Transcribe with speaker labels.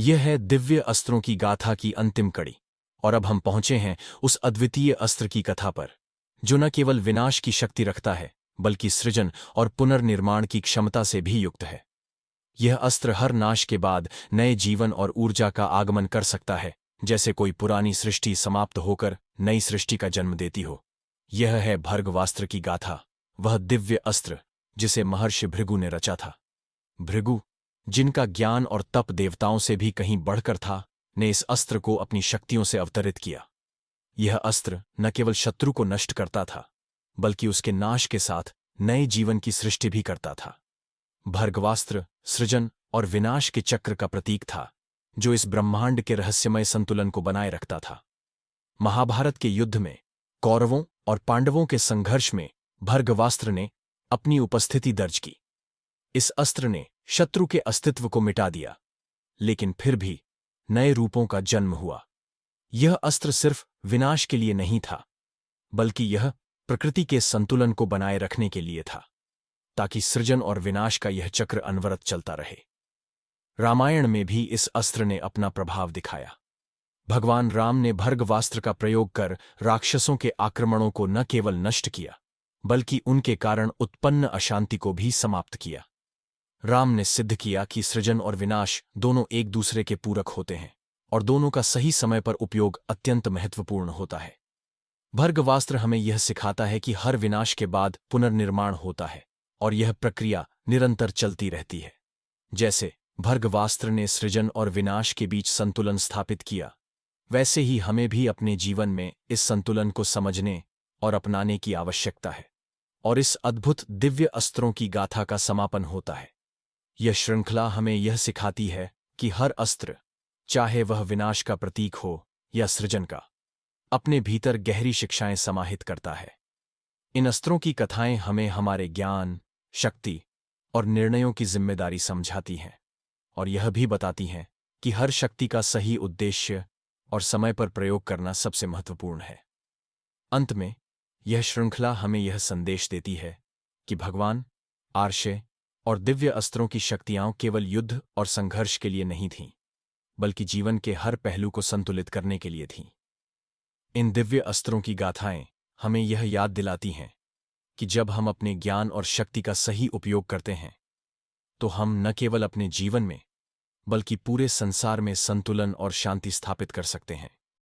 Speaker 1: यह है दिव्य अस्त्रों की गाथा की अंतिम कड़ी। और अब हम पहुंचे हैं उस अद्वितीय अस्त्र की कथा पर, जो न केवल विनाश की शक्ति रखता है, बल्कि सृजन और पुनर्निर्माण की क्षमता से भी युक्त है। यह अस्त्र हर नाश के बाद नए जीवन और ऊर्जा का आगमन कर सकता है, जैसे कोई पुरानी सृष्टि समाप्त होकर नई सृष्टि का जन्म देती हो। यह है भर्गवास्त्र की गाथा, वह दिव्य अस्त्र जिसे महर्षि भृगु ने रचा था। भृगु, जिनका ज्ञान और तप देवताओं से भी कहीं बढ़कर था, ने इस अस्त्र को अपनी शक्तियों से अवतरित किया। यह अस्त्र न केवल शत्रु को नष्ट करता था, बल्कि उसके नाश के साथ नए जीवन की सृष्टि भी करता था। भर्गवास्त्र सृजन और विनाश के चक्र का प्रतीक था, जो इस ब्रह्मांड के रहस्यमय संतुलन को बनाए रखता था। महाभारत के युद्ध में कौरवों और पांडवों के संघर्ष में भर्गवास्त्र ने अपनी उपस्थिति दर्ज की। इस अस्त्र ने शत्रु के अस्तित्व को मिटा दिया, लेकिन फिर भी नए रूपों का जन्म हुआ। यह अस्त्र सिर्फ विनाश के लिए नहीं था, बल्कि यह प्रकृति के संतुलन को बनाए रखने के लिए था, ताकि सृजन और विनाश का यह चक्र अनवरत चलता रहे। रामायण में भी इस अस्त्र ने अपना प्रभाव दिखाया। भगवान राम ने भर्गवास्त्र का प्रयोग कर राक्षसों के आक्रमणों को न केवल नष्ट किया, बल्कि उनके कारण उत्पन्न अशांति को भी समाप्त किया। राम ने सिद्ध किया कि सृजन और विनाश दोनों एक दूसरे के पूरक होते हैं, और दोनों का सही समय पर उपयोग अत्यंत महत्वपूर्ण होता है। भर्गवास्त्र हमें यह सिखाता है कि हर विनाश के बाद पुनर्निर्माण होता है, और यह प्रक्रिया निरंतर चलती रहती है। जैसे भर्गवास्त्र ने सृजन और विनाश के बीच संतुलन स्थापित किया, वैसे ही हमें भी अपने जीवन में इस संतुलन को समझने और अपनाने की आवश्यकता है। और इस अद्भुत दिव्य अस्त्रों की गाथा का समापन होता है। यह श्रृंखला हमें यह सिखाती है कि हर अस्त्र, चाहे वह विनाश का प्रतीक हो या सृजन का, अपने भीतर गहरी शिक्षाएं समाहित करता है। इन अस्त्रों की कथाएं हमें हमारे ज्ञान, शक्ति और निर्णयों की जिम्मेदारी समझाती हैं, और यह भी बताती हैं कि हर शक्ति का सही उद्देश्य और समय पर प्रयोग करना सबसे महत्वपूर्ण है। अंत में यह श्रृंखला हमें यह संदेश देती है कि भगवान, आर्षे और दिव्य अस्त्रों की शक्तियां केवल युद्ध और संघर्ष के लिए नहीं थीं, बल्कि जीवन के हर पहलू को संतुलित करने के लिए थीं। इन दिव्य अस्त्रों की गाथाएं हमें यह याद दिलाती हैं कि जब हम अपने ज्ञान और शक्ति का सही उपयोग करते हैं, तो हम न केवल अपने जीवन में, बल्कि पूरे संसार में संतुलन और शांति स्थापित कर सकते हैं।